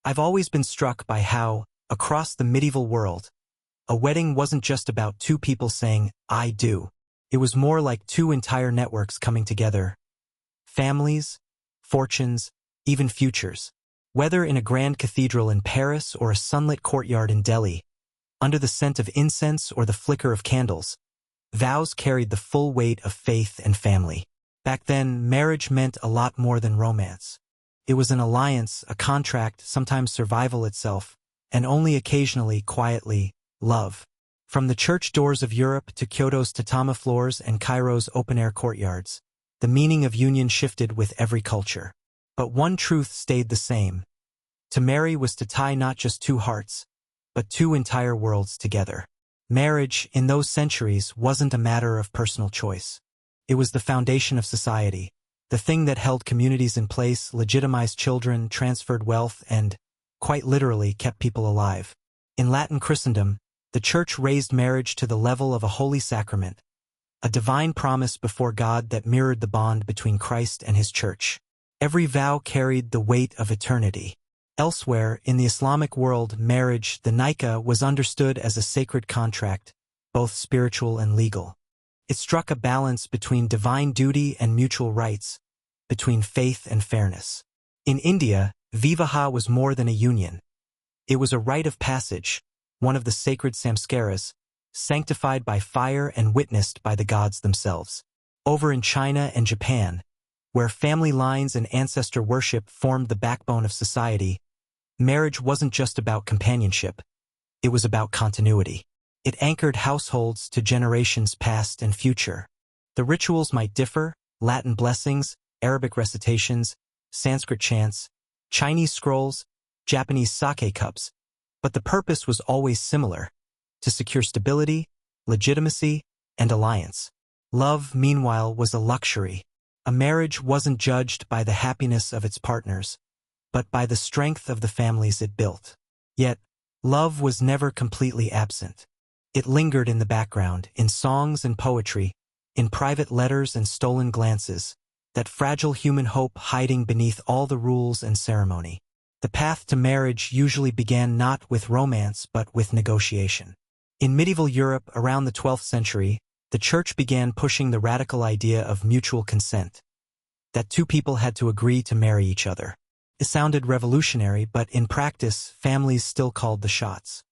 I've always been struck by how, across the medieval world, a wedding wasn't just about two people saying, "I do." It was more like two entire networks coming together. Families, fortunes, even futures. Whether in a grand cathedral in Paris or a sunlit courtyard in Delhi, under the scent of incense or the flicker of candles, vows carried the full weight of faith and family. Back then, marriage meant a lot more than romance. It was an alliance, a contract, sometimes survival itself, and only occasionally, quietly, love. From the church doors of Europe to Kyoto's tatami floors and Cairo's open-air courtyards, the meaning of union shifted with every culture. But one truth stayed the same. To marry was to tie not just two hearts, but two entire worlds together. Marriage, in those centuries, wasn't a matter of personal choice. It was the foundation of society, the thing that held communities in place, legitimized children, transferred wealth, and, quite literally, kept people alive. In Latin Christendom, the Church raised marriage to the level of a holy sacrament, a divine promise before God that mirrored the bond between Christ and His Church. Every vow carried the weight of eternity. Elsewhere, in the Islamic world, marriage, the nikah, was understood as a sacred contract, both spiritual and legal. It struck a balance between divine duty and mutual rights, between faith and fairness. In India, vivaha was more than a union. It was a rite of passage, one of the sacred samskaras, sanctified by fire and witnessed by the gods themselves. Over in China and Japan, where family lines and ancestor worship formed the backbone of society, marriage wasn't just about companionship. It was about continuity. It anchored households to generations past and future. The rituals might differ: Latin blessings, Arabic recitations, Sanskrit chants, Chinese scrolls, Japanese sake cups, but the purpose was always similar: to secure stability, legitimacy, and alliance. Love, meanwhile, was a luxury. A marriage wasn't judged by the happiness of its partners, but by the strength of the families it built. Yet, love was never completely absent. It lingered in the background, in songs and poetry, in private letters and stolen glances, that fragile human hope hiding beneath all the rules and ceremony. The path to marriage usually began not with romance but with negotiation. In medieval Europe around the 12th century, the Church began pushing the radical idea of mutual consent, that two people had to agree to marry each other. It sounded revolutionary, but in practice, families still called the shots.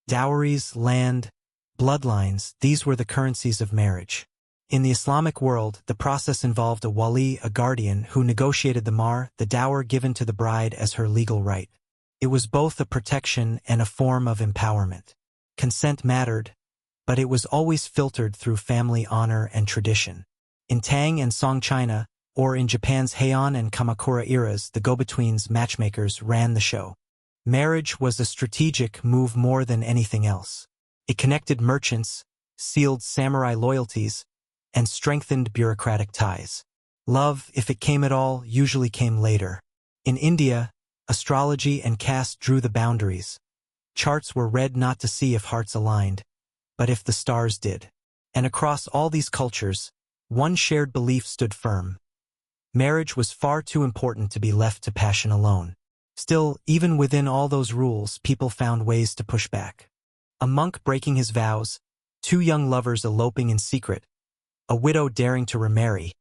Dowries, land, bloodlines, these were the currencies of marriage. In the Islamic world, the process involved a wali, a guardian, who negotiated the mahr, the dower given to the bride as her legal right. It was both a protection and a form of empowerment. Consent mattered, but it was always filtered through family honor and tradition. In Tang and Song China, or in Japan's Heian and Kamakura eras, the go-betweens, matchmakers, ran the show. Marriage was a strategic move more than anything else. It connected merchants, sealed samurai loyalties, and strengthened bureaucratic ties. Love, if it came at all, usually came later. In India, astrology and caste drew the boundaries. Charts were read not to see if hearts aligned, but if the stars did. And across all these cultures, one shared belief stood firm: marriage was far too important to be left to passion alone. Still, even within all those rules, people found ways to push back. A monk breaking his vows, two young lovers eloping in secret, a widow daring to remarry.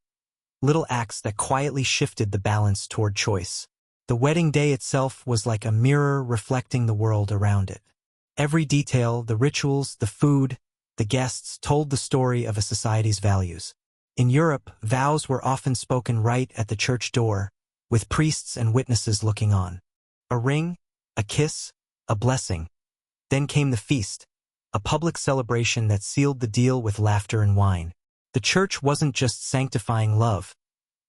Little acts that quietly shifted the balance toward choice. The wedding day itself was like a mirror reflecting the world around it. Every detail, the rituals, the food, the guests, told the story of a society's values. In Europe, vows were often spoken right at the church door, with priests and witnesses looking on. A ring, a kiss, a blessing. Then came the feast, a public celebration that sealed the deal with laughter and wine. The church wasn't just sanctifying love,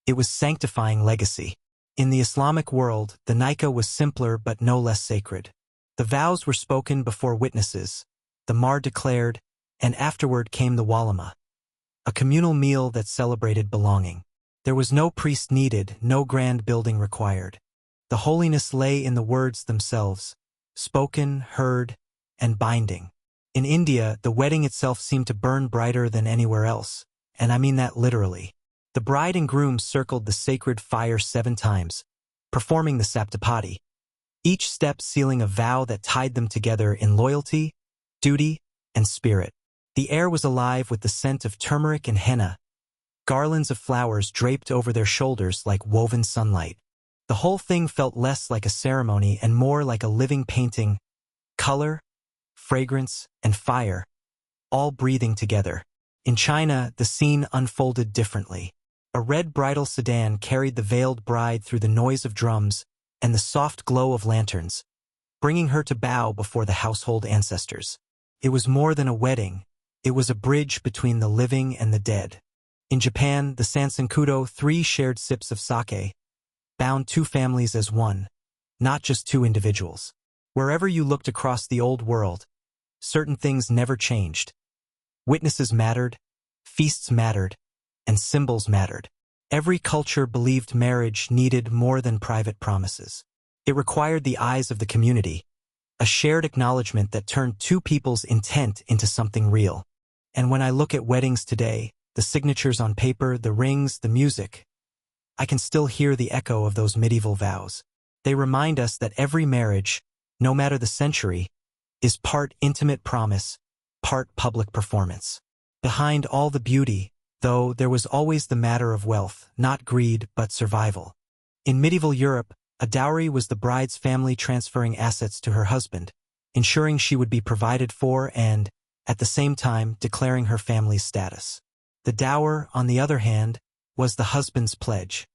it was sanctifying legacy. In the Islamic world, the nikah was simpler but no less sacred. The vows were spoken before witnesses, the mahr declared, and afterward came the walima, a communal meal that celebrated belonging. There was no priest needed, no grand building required. The holiness lay in the words themselves, spoken, heard, and binding. In India, the wedding itself seemed to burn brighter than anywhere else, and I mean that literally. The bride and groom circled the sacred fire 7 times, performing the saptapadi. each step sealing a vow that tied them together in loyalty, duty, and spirit. The air was alive with the scent of turmeric and henna, garlands of flowers draped over their shoulders like woven sunlight. The whole thing felt less like a ceremony and more like a living painting, color, fragrance, and fire, all breathing together. In China, the scene unfolded differently. A red bridal sedan carried the veiled bride through the noise of drums and the soft glow of lanterns, bringing her to bow before the household ancestors. It was more than a wedding. It was a bridge between the living and the dead. In Japan, the Sansenkudo, 3 shared sips of sake, bound 2 families as one, not just 2 individuals. Wherever you looked across the old world, certain things never changed. Witnesses mattered, feasts mattered, and symbols mattered. Every culture believed marriage needed more than private promises. It required the eyes of the community, a shared acknowledgement that turned 2 people's intent into something real. And when I look at weddings today, the signatures on paper, the rings, the music, I can still hear the echo of those medieval vows. They remind us that every marriage, no matter the century, is part intimate promise, part public performance. Behind all the beauty, though, there was always the matter of wealth, not greed but survival. In medieval Europe, a dowry was the bride's family transferring assets to her husband, ensuring she would be provided for and, at the same time, declaring her family's status. The dower, on the other hand, was the husband's pledge,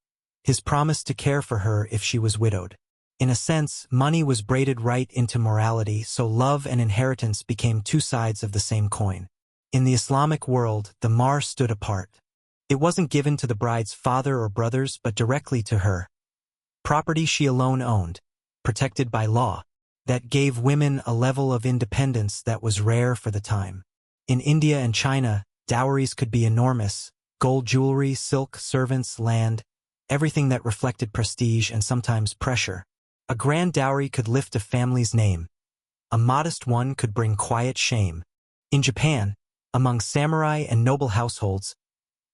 his promise to care for her if she was widowed. In a sense, money was braided right into morality, so love and inheritance became 2 sides of the same coin. In the Islamic world, the mahr stood apart. It wasn't given to the bride's father or brothers, but directly to her. Property she alone owned, protected by law, that gave women a level of independence that was rare for the time. In India and China, dowries could be enormous: gold jewelry, silk, servants, land, everything that reflected prestige and sometimes pressure. A grand dowry could lift a family's name. A modest one could bring quiet shame. In Japan, among samurai and noble households,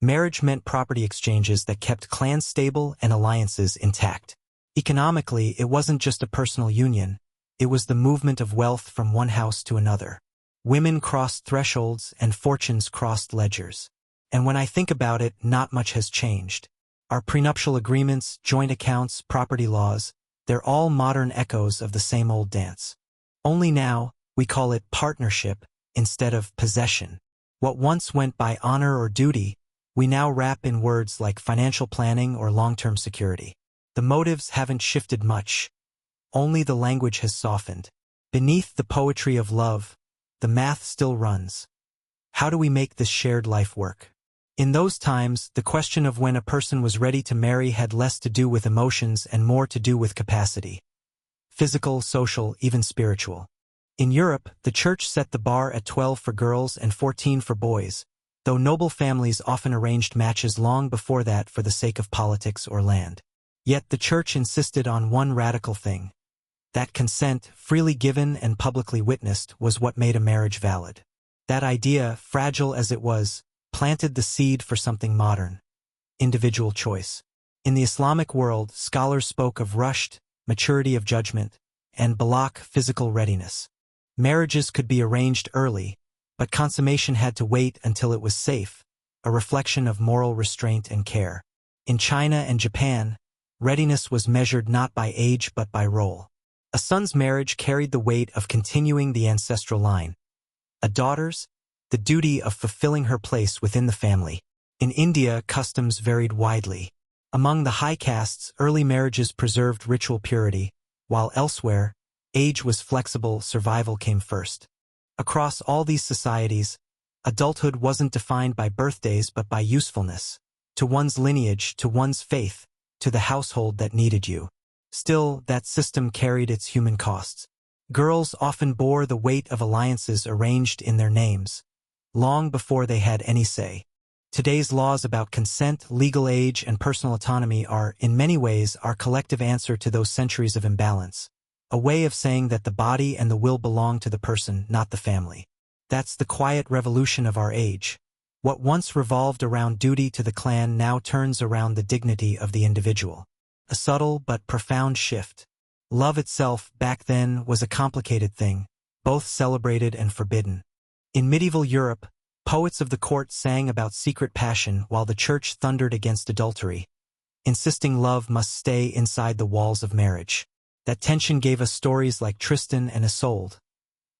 marriage meant property exchanges that kept clans stable and alliances intact. Economically, it wasn't just a personal union. It was the movement of wealth from one house to another. Women crossed thresholds and fortunes crossed ledgers. And when I think about it, not much has changed. Our prenuptial agreements, joint accounts, property laws, they're all modern echoes of the same old dance. Only now, we call it partnership instead of possession. What once went by honor or duty, we now wrap in words like financial planning or long-term security. The motives haven't shifted much. Only the language has softened. Beneath the poetry of love, the math still runs. How do we make this shared life work? In those times, the question of when a person was ready to marry had less to do with emotions and more to do with capacity. Physical, social, even spiritual. In Europe, the church set the bar at 12 for girls and 14 for boys, though noble families often arranged matches long before that for the sake of politics or land. Yet the church insisted on one radical thing: that consent, freely given and publicly witnessed, was what made a marriage valid. That idea, fragile as it was, planted the seed for something modern: individual choice. In the Islamic world, scholars spoke of rushed, maturity of judgment, and balagh, physical readiness. Marriages could be arranged early, but consummation had to wait until it was safe, a reflection of moral restraint and care. In China and Japan, readiness was measured not by age but by role. A son's marriage carried the weight of continuing the ancestral line. A daughter's, the duty of fulfilling her place within the family. In India, customs varied widely. Among the high castes, early marriages preserved ritual purity, while elsewhere, age was flexible, survival came first. Across all these societies, adulthood wasn't defined by birthdays but by usefulness, to one's lineage, to one's faith, to the household that needed you. Still, that system carried its human costs. Girls often bore the weight of alliances arranged in their names, long before they had any say. Today's laws about consent, legal age, and personal autonomy are, in many ways, our collective answer to those centuries of imbalance. A way of saying that the body and the will belong to the person, not the family. That's the quiet revolution of our age. What once revolved around duty to the clan now turns around the dignity of the individual. A subtle but profound shift. Love itself, back then, was a complicated thing, both celebrated and forbidden. In medieval Europe, poets of the court sang about secret passion while the church thundered against adultery, insisting love must stay inside the walls of marriage. That tension gave us stories like Tristan and Isolde,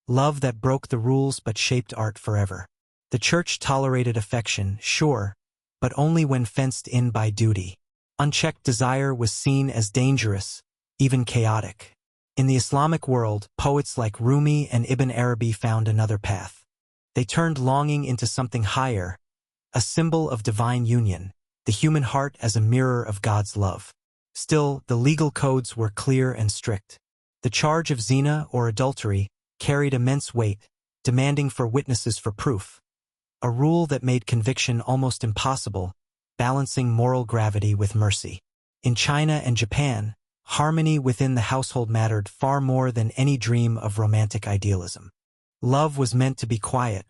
love that broke the rules but shaped art forever. The church tolerated affection, sure, but only when fenced in by duty. Unchecked desire was seen as dangerous, even chaotic. In the Islamic world, poets like Rumi and Ibn Arabi found another path. They turned longing into something higher, a symbol of divine union, the human heart as a mirror of God's love. Still, the legal codes were clear and strict. The charge of zina or adultery carried immense weight, demanding for witnesses for proof, a rule that made conviction almost impossible, balancing moral gravity with mercy. In China and Japan, harmony within the household mattered far more than any dream of romantic idealism. Love was meant to be quiet,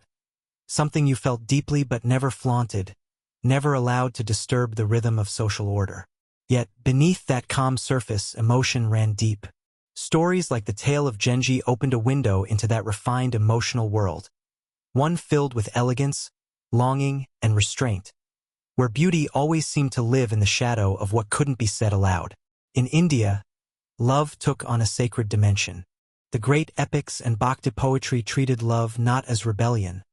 something you felt deeply but never flaunted, never allowed to disturb the rhythm of social order. Yet, beneath that calm surface, emotion ran deep. Stories like the tale of Genji opened a window into that refined emotional world, one filled with elegance, longing, and restraint, where beauty always seemed to live in the shadow of what couldn't be said aloud. In India, love took on a sacred dimension. The great epics and bhakti poetry treated love not as rebellion,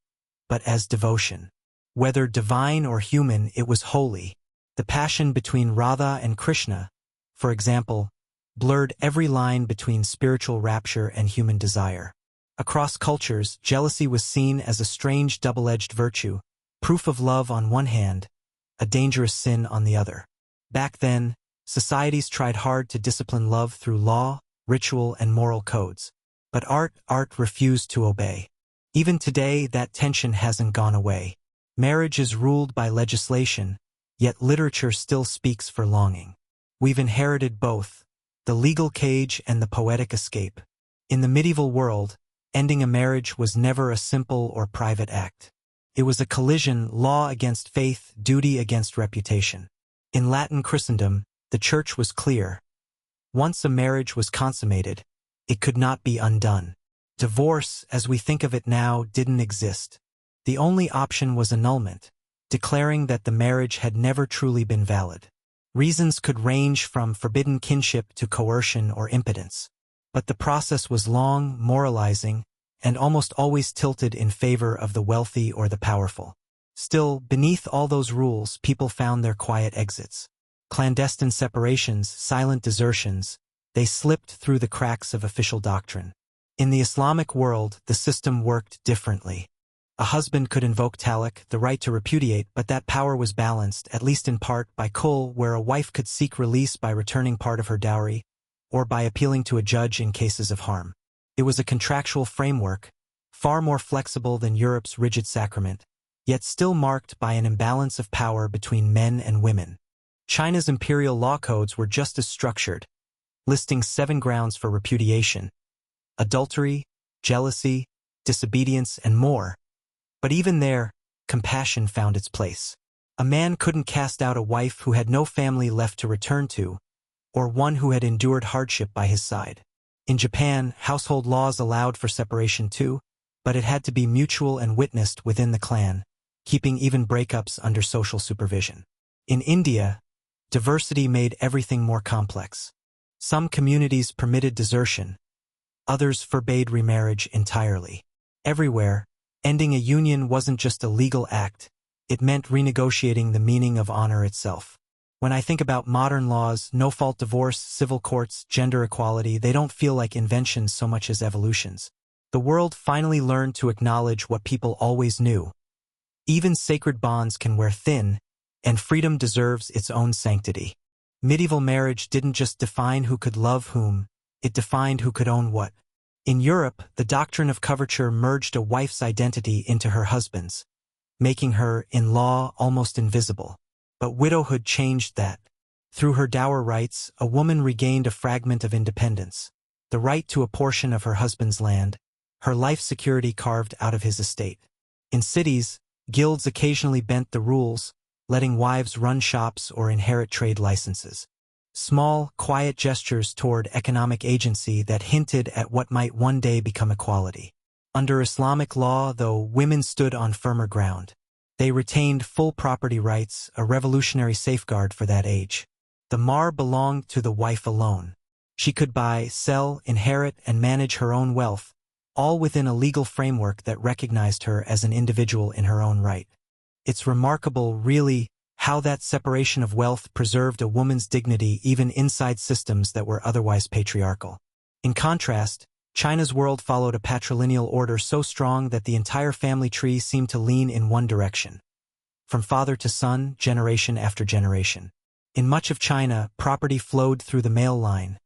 but as devotion. Whether divine or human, it was holy. The passion between Radha and Krishna, for example, blurred every line between spiritual rapture and human desire. Across cultures, jealousy was seen as a strange double-edged virtue, proof of love on one hand, a dangerous sin on the other. Back then, societies tried hard to discipline love through law, ritual, and moral codes. But art refused to obey. Even today, that tension hasn't gone away. Marriage is ruled by legislation, yet literature still speaks for longing. We've inherited both, the legal cage and the poetic escape. In the medieval world, ending a marriage was never a simple or private act. It was a collision, law against faith, duty against reputation. In Latin Christendom, the church was clear. Once a marriage was consummated, it could not be undone. Divorce, as we think of it now, didn't exist. The only option was annulment, declaring that the marriage had never truly been valid. Reasons could range from forbidden kinship to coercion or impotence. But the process was long, moralizing, and almost always tilted in favor of the wealthy or the powerful. Still, beneath all those rules, people found their quiet exits. Clandestine separations, silent desertions, they slipped through the cracks of official doctrine. In the Islamic world, the system worked differently. A husband could invoke talaq, the right to repudiate, but that power was balanced, at least in part, by khul, where a wife could seek release by returning part of her dowry, or by appealing to a judge in cases of harm. It was a contractual framework, far more flexible than Europe's rigid sacrament, yet still marked by an imbalance of power between men and women. China's imperial law codes were just as structured, listing 7 grounds for repudiation: adultery, jealousy, disobedience, and more. But even there, compassion found its place. A man couldn't cast out a wife who had no family left to return to, or one who had endured hardship by his side. In Japan, household laws allowed for separation too, but it had to be mutual and witnessed within the clan, keeping even breakups under social supervision. In India, diversity made everything more complex. Some communities permitted desertion, others forbade remarriage entirely. Everywhere, ending a union wasn't just a legal act, it meant renegotiating the meaning of honor itself. When I think about modern laws, no-fault divorce, civil courts, gender equality, they don't feel like inventions so much as evolutions. The world finally learned to acknowledge what people always knew. Even sacred bonds can wear thin, and freedom deserves its own sanctity. Medieval marriage didn't just define who could love whom, it defined who could own what. In Europe, the doctrine of coverture merged a wife's identity into her husband's, making her, in law, almost invisible. But widowhood changed that. Through her dower rights, a woman regained a fragment of independence, the right to a portion of her husband's land, her life security carved out of his estate. In cities, guilds occasionally bent the rules, letting wives run shops or inherit trade licenses. Small, quiet gestures toward economic agency that hinted at what might one day become equality. Under Islamic law, though, women stood on firmer ground. They retained full property rights, a revolutionary safeguard for that age. The mahr belonged to the wife alone. She could buy, sell, inherit, and manage her own wealth, all within a legal framework that recognized her as an individual in her own right. It's remarkable, really, how that separation of wealth preserved a woman's dignity even inside systems that were otherwise patriarchal. In contrast, China's world followed a patrilineal order so strong that the entire family tree seemed to lean in one direction. From father to son, generation after generation. In much of China, property flowed through the male line.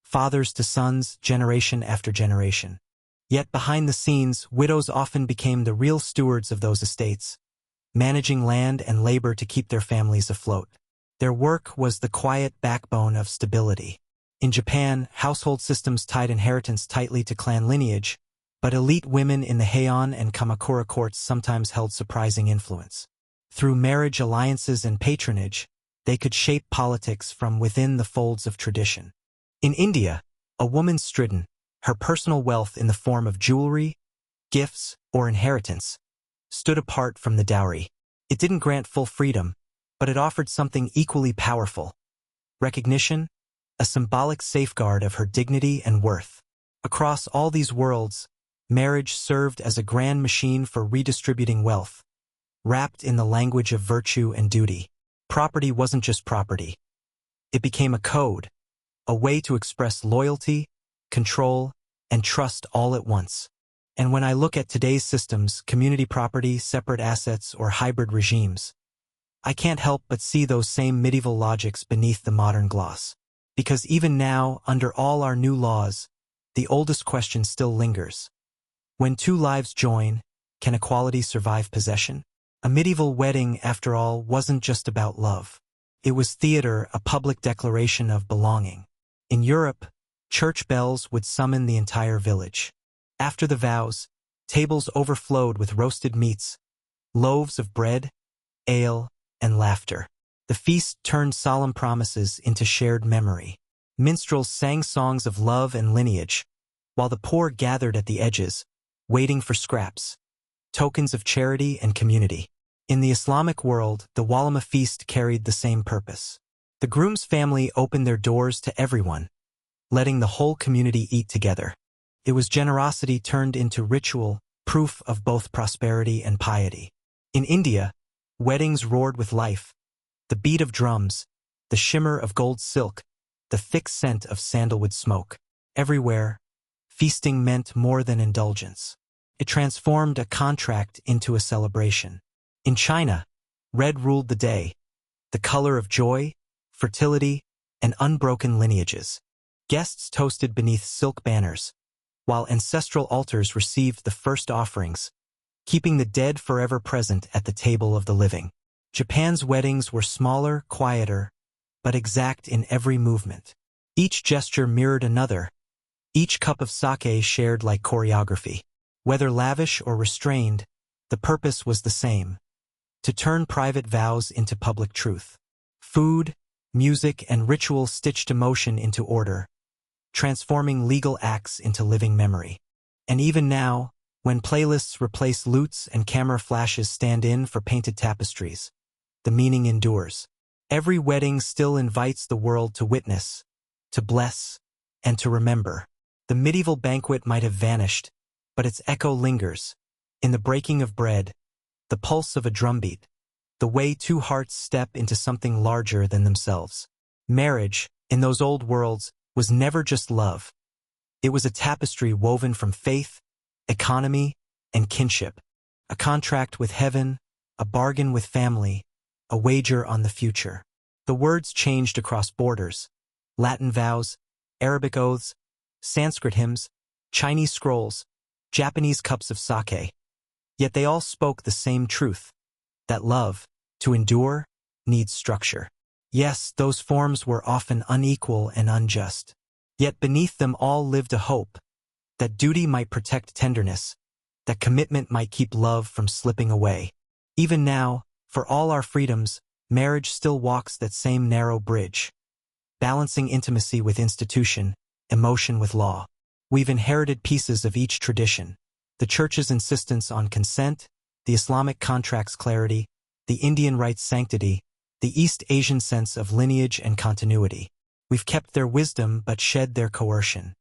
Fathers to sons, generation after generation. Yet behind the scenes, widows often became the real stewards of those estates, managing land and labor to keep their families afloat. Their work was the quiet backbone of stability. In Japan, household systems tied inheritance tightly to clan lineage, but elite women in the Heian and Kamakura courts sometimes held surprising influence. Through marriage alliances and patronage, they could shape politics from within the folds of tradition. In India, a woman stridden, her personal wealth in the form of jewelry, gifts, or inheritance, stood apart from the dowry. It didn't grant full freedom, but it offered something equally powerful: recognition, a symbolic safeguard of her dignity and worth. Across all these worlds, marriage served as a grand machine for redistributing wealth, wrapped in the language of virtue and duty. Property wasn't just property. It became a code, a way to express loyalty, control, and trust all at once. And when I look at today's systems, community property, separate assets, or hybrid regimes, I can't help but see those same medieval logics beneath the modern gloss. Because even now, under all our new laws, the oldest question still lingers. When two lives join, can equality survive possession? A medieval wedding, after all, wasn't just about love. It was theater, a public declaration of belonging. In Europe, church bells would summon the entire village. After the vows, tables overflowed with roasted meats, loaves of bread, ale, and laughter. The feast turned solemn promises into shared memory. Minstrels sang songs of love and lineage, while the poor gathered at the edges, waiting for scraps, tokens of charity and community. In the Islamic world, the walima feast carried the same purpose. The groom's family opened their doors to everyone, letting the whole community eat together. It was generosity turned into ritual, proof of both prosperity and piety. In India, weddings roared with life. The beat of drums, the shimmer of gold silk, the thick scent of sandalwood smoke. Everywhere, feasting meant more than indulgence. It transformed a contract into a celebration. In China, red ruled the day, the color of joy, fertility, and unbroken lineages. Guests toasted beneath silk banners, while ancestral altars received the first offerings, keeping the dead forever present at the table of the living. Japan's weddings were smaller, quieter, but exact in every movement. Each gesture mirrored another, each cup of sake shared like choreography. Whether lavish or restrained, the purpose was the same: to turn private vows into public truth. Food, music, and ritual stitched emotion into order, transforming legal acts into living memory. And even now, when playlists replace lutes and camera flashes stand in for painted tapestries, the meaning endures. Every wedding still invites the world to witness, to bless, and to remember. The medieval banquet might have vanished, but its echo lingers. In the breaking of bread, the pulse of a drumbeat, the way two hearts step into something larger than themselves. Marriage, in those old worlds, was never just love. It was a tapestry woven from faith, economy, and kinship. A contract with heaven, a bargain with family, a wager on the future. The words changed across borders: Latin vows, Arabic oaths, Sanskrit hymns, Chinese scrolls, Japanese cups of sake. Yet they all spoke the same truth: that love, to endure, needs structure. Yes, those forms were often unequal and unjust. Yet beneath them all lived a hope: that duty might protect tenderness, that commitment might keep love from slipping away. Even now, for all our freedoms, marriage still walks that same narrow bridge. balancing intimacy with institution, emotion with law. We've inherited pieces of each tradition: the Church's insistence on consent, the Islamic contract's clarity, the Indian rite's sanctity, the East Asian sense of lineage and continuity. We've kept their wisdom but shed their coercion.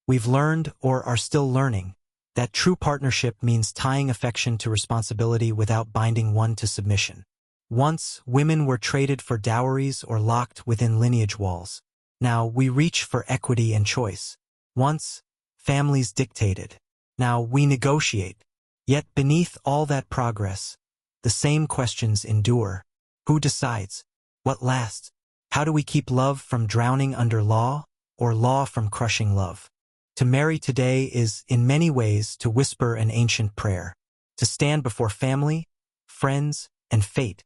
We've learned, or are still learning, that true partnership means tying affection to responsibility without binding one to submission. Once, women were traded for dowries or locked within lineage walls. Now, we reach for equity and choice. Once, families dictated. Now, we negotiate. Yet beneath all that progress, the same questions endure. Who decides? What lasts? How do we keep love from drowning under law, or law from crushing love? To marry today is, in many ways, to whisper an ancient prayer, to stand before family, friends, and fate,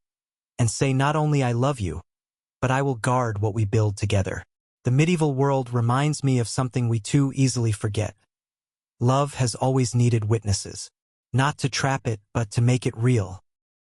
and say not only I love you, but I will guard what we build together. The medieval world reminds me of something we too easily forget. Love has always needed witnesses, not to trap it, but to make it real.